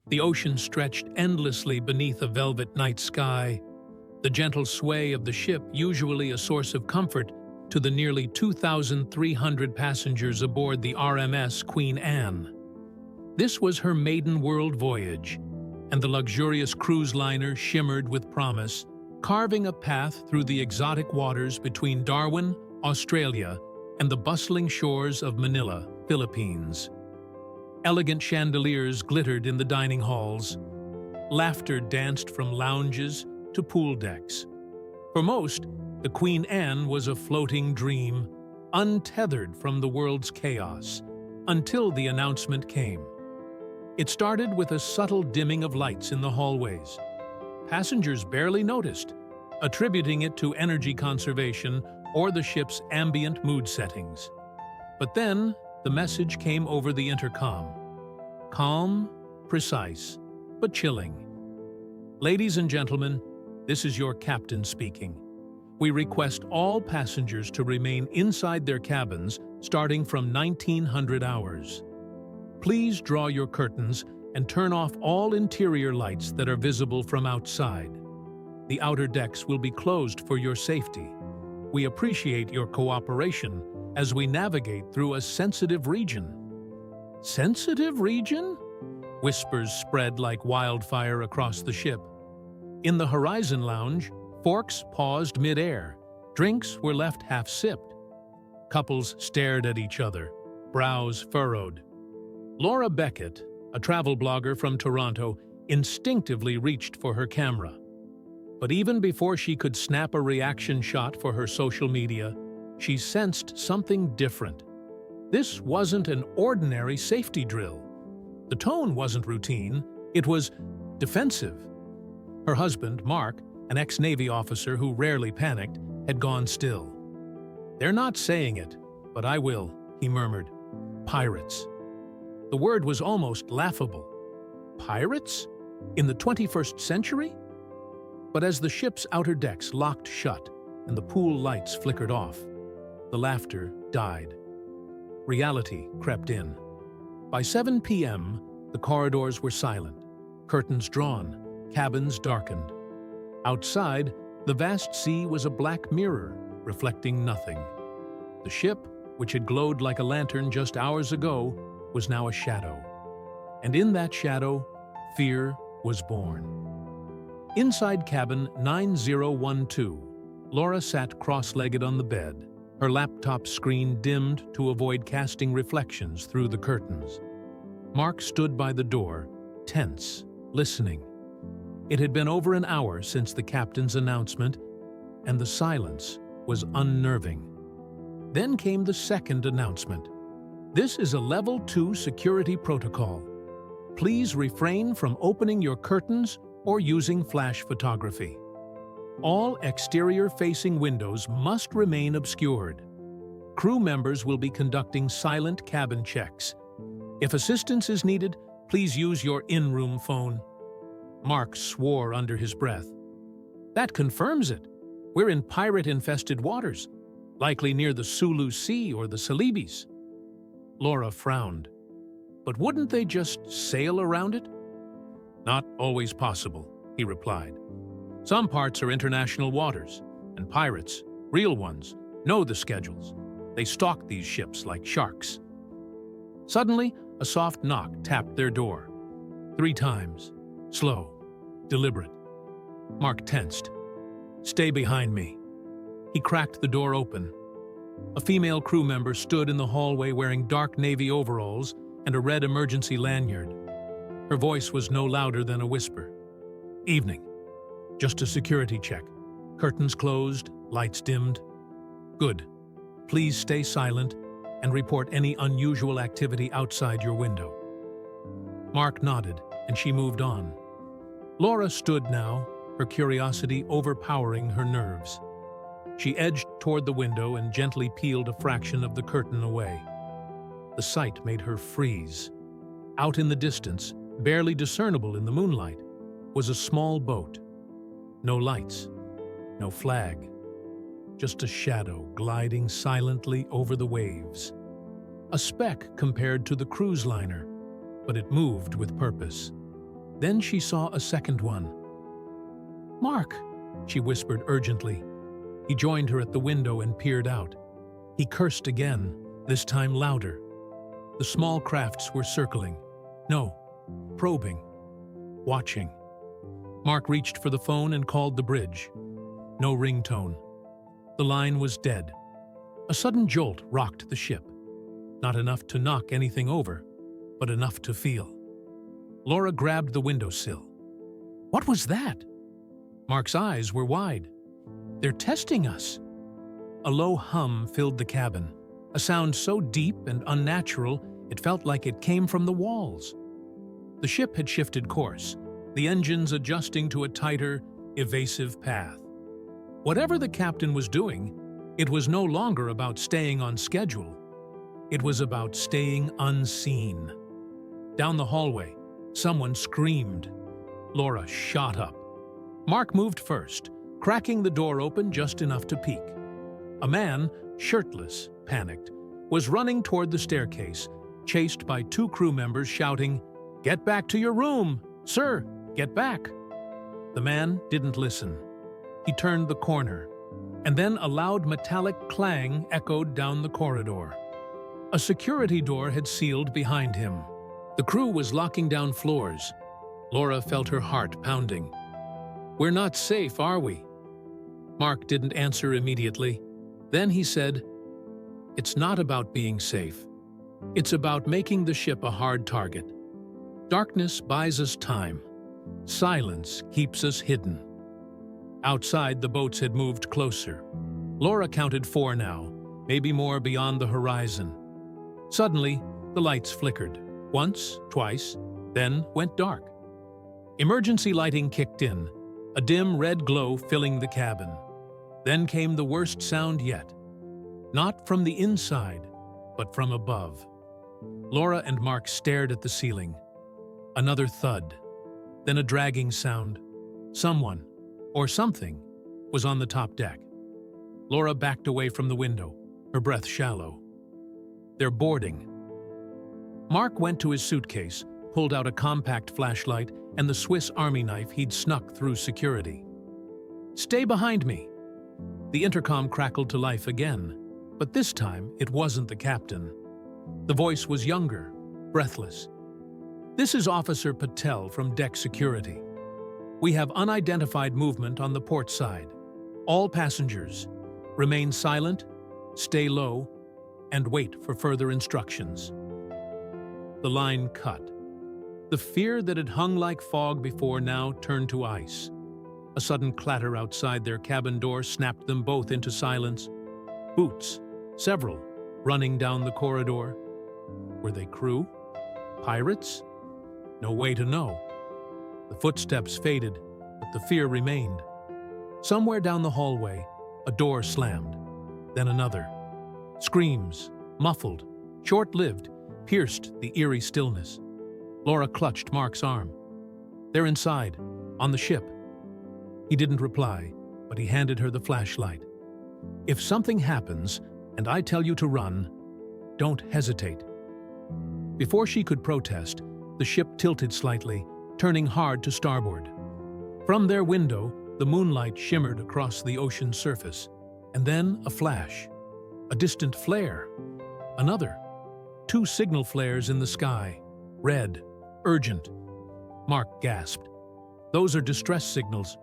The ocean stretched endlessly beneath a velvet night sky, the gentle sway of the ship usually a source of comfort to the nearly 2,300 passengers aboard the RMS Queen Anne. This was her maiden world voyage, and the luxurious cruise liner shimmered with promise, carving a path through the exotic waters between Darwin, Australia, and the bustling shores of Manila, Philippines. Elegant chandeliers glittered in the dining halls. Laughter danced from lounges to pool decks. For most, the Queen Anne was a floating dream, untethered from the world's chaos, until the announcement came. It started with a subtle dimming of lights in the hallways. Passengers barely noticed, attributing it to energy conservation or the ship's ambient mood settings. But then, the message came over the intercom. Calm, precise, but chilling. Ladies and gentlemen, this is your captain speaking. We request all passengers to remain inside their cabins starting from 1900 hours. Please draw your curtains and turn off all interior lights that are visible from outside. The outer decks will be closed for your safety. We appreciate your cooperation as we navigate through a sensitive region. Sensitive region? Whispers spread like wildfire across the ship. In the Horizon Lounge, forks paused mid-air. Drinks were left half-sipped. Couples stared at each other, brows furrowed. Laura Beckett, a travel blogger from Toronto, instinctively reached for her camera. But even before she could snap a reaction shot for her social media, she sensed something different. This wasn't an ordinary safety drill. The tone wasn't routine, it was defensive. Her husband, Mark, an ex-Navy officer who rarely panicked, had gone still. "They're not saying it, but I will," he murmured. "Pirates." The word was almost laughable. Pirates? In the 21st century? But as the ship's outer decks locked shut and the pool lights flickered off, the laughter died. Reality crept in. By 7 p.m., the corridors were silent, curtains drawn, cabins darkened. Outside, the vast sea was a black mirror, reflecting nothing. The ship, which had glowed like a lantern just hours ago, was now a shadow. And in that shadow, fear was born. Inside cabin 9012, Laura sat cross-legged on the bed, her laptop screen dimmed to avoid casting reflections through the curtains. Mark stood by the door, tense, listening. It had been over an hour since the captain's announcement, and the silence was unnerving. Then came the second announcement. This is a Level 2 security protocol. Please refrain from opening your curtains or using flash photography. All exterior-facing windows must remain obscured. Crew members will be conducting silent cabin checks. If assistance is needed, please use your in-room phone. Mark swore under his breath. That confirms it. We're in pirate-infested waters, likely near the Sulu Sea or the Celebes. Laura frowned. But wouldn't they just sail around it? Not always possible, he replied. Some parts are international waters, and pirates, real ones, know the schedules. They stalk these ships like sharks. Suddenly, a soft knock tapped their door. 3 times. Slow, deliberate. Mark tensed. "Stay behind me." He cracked the door open. A female crew member stood in the hallway wearing dark navy overalls and a red emergency lanyard. Her voice was no louder than a whisper. "Evening. Just a security check. Curtains closed, lights dimmed. Good. Please stay silent and report any unusual activity outside your window." Mark nodded, and she moved on. Laura stood now, her curiosity overpowering her nerves. She edged toward the window and gently peeled a fraction of the curtain away. The sight made her freeze. Out in the distance, barely discernible in the moonlight, was a small boat. No lights, no flag, just a shadow gliding silently over the waves. A speck compared to the cruise liner, but it moved with purpose. Then she saw a second one. "Mark," she whispered urgently. He joined her at the window and peered out. He cursed again, this time louder. The small crafts were circling. No, probing. Watching. Mark reached for the phone and called the bridge. No ringtone. The line was dead. A sudden jolt rocked the ship. Not enough to knock anything over, but enough to feel. Laura grabbed the windowsill. What was that? Mark's eyes were wide. They're testing us. A low hum filled the cabin, a sound so deep and unnatural it felt like it came from the walls. The ship had shifted course, the engines adjusting to a tighter, evasive path. Whatever the captain was doing, it was no longer about staying on schedule. It was about staying unseen. Down the hallway, someone screamed. Laura shot up. Mark moved first, cracking the door open just enough to peek. A man, shirtless, panicked, was running toward the staircase, chased by two crew members shouting, "Get back to your room! Sir, get back!" The man didn't listen. He turned the corner, and then a loud metallic clang echoed down the corridor. A security door had sealed behind him. The crew was locking down floors. Laura felt her heart pounding. "We're not safe, are we?" Mark didn't answer immediately. Then he said, "It's not about being safe. It's about making the ship a hard target. Darkness buys us time. Silence keeps us hidden." Outside, the boats had moved closer. Laura counted 4 now, maybe more beyond the horizon. Suddenly, the lights flickered. Once, twice, then went dark. Emergency lighting kicked in, a dim red glow filling the cabin. Then came the worst sound yet. Not from the inside, but from above. Laura and Mark stared at the ceiling. Another thud, then a dragging sound. Someone, or something, was on the top deck. Laura backed away from the window, her breath shallow. "They're boarding." Mark went to his suitcase, pulled out a compact flashlight and the Swiss Army knife he'd snuck through security. "Stay behind me!" The intercom crackled to life again, but this time it wasn't the captain. The voice was younger, breathless. "This is Officer Patel from deck security. We have unidentified movement on the port side. All passengers, remain silent, stay low, and wait for further instructions." The line cut. The fear that had hung like fog before now turned to ice. A sudden clatter outside their cabin door snapped them both into silence. Boots, several, running down the corridor. Were they crew? Pirates? No way to know. The footsteps faded, but the fear remained. Somewhere down the hallway, a door slammed, then another. Screams, muffled, short-lived, pierced the eerie stillness. Laura clutched Mark's arm. "They're inside, on the ship." He didn't reply, but he handed her the flashlight. "If something happens, and I tell you to run, don't hesitate." Before she could protest, the ship tilted slightly, turning hard to starboard. From their window, the moonlight shimmered across the ocean surface, and then a flash, a distant flare, another. 2 signal flares in the sky, red, urgent. Mark gasped. "Those are distress signals."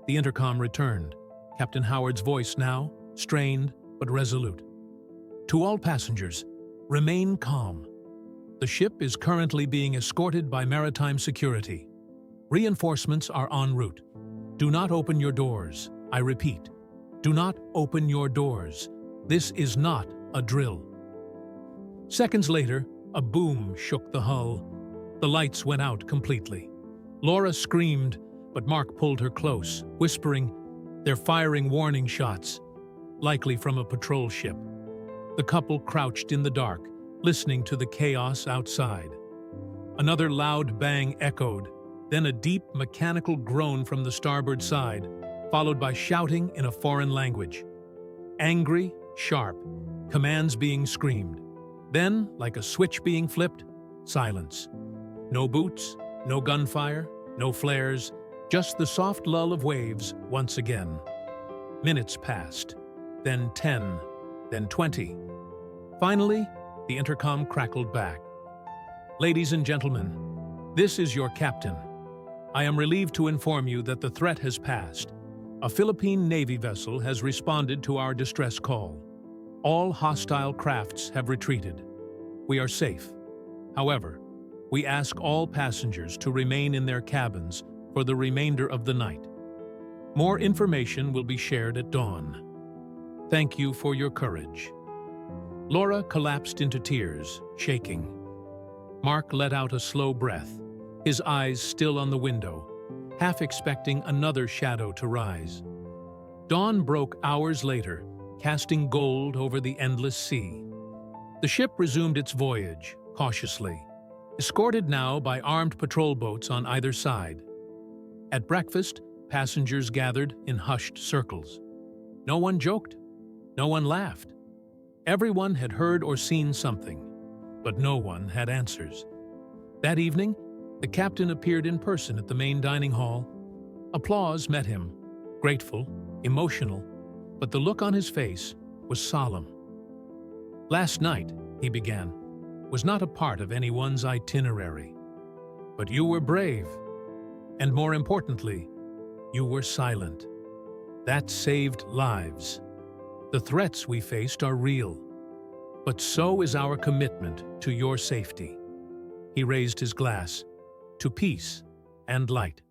The intercom returned, Captain Howard's voice now, strained but resolute. "To all passengers, remain calm. The ship is currently being escorted by maritime security. Reinforcements are en route. Do not open your doors. I repeat, do not open your doors. This is not a drill." Seconds later, a boom shook the hull. The lights went out completely. Laura screamed, but Mark pulled her close, whispering, "They're firing warning shots, likely from a patrol ship." The couple crouched in the dark, listening to the chaos outside. Another loud bang echoed, then a deep mechanical groan from the starboard side, followed by shouting in a foreign language. Angry, sharp, commands being screamed. Then, like a switch being flipped, silence. No boots, No gunfire, no flares, just the soft lull of waves once again. Minutes passed, then 10, then 20. Finally, the intercom crackled back. "Ladies and gentlemen, this is your captain. I am relieved to inform you that the threat has passed. A Philippine Navy vessel has responded to our distress call. All hostile crafts have retreated. We are safe. However, we ask all passengers to remain in their cabins for the remainder of the night. More information will be shared at dawn. Thank you for your courage." Laura collapsed into tears, shaking. Mark let out a slow breath, his eyes still on the window, half expecting another shadow to rise. Dawn broke hours later, casting gold over the endless sea. The ship resumed its voyage, cautiously, escorted now by armed patrol boats on either side. At breakfast, passengers gathered in hushed circles. No one joked, no one laughed. Everyone had heard or seen something, but no one had answers. That evening, the captain appeared in person at the main dining hall. Applause met him, grateful, emotional, but the look on his face was solemn. "Last night," he began, "was not a part of anyone's itinerary. But you were brave, and more importantly, you were silent. That saved lives. The threats we faced are real, but so is our commitment to your safety." He raised his glass, to peace and light.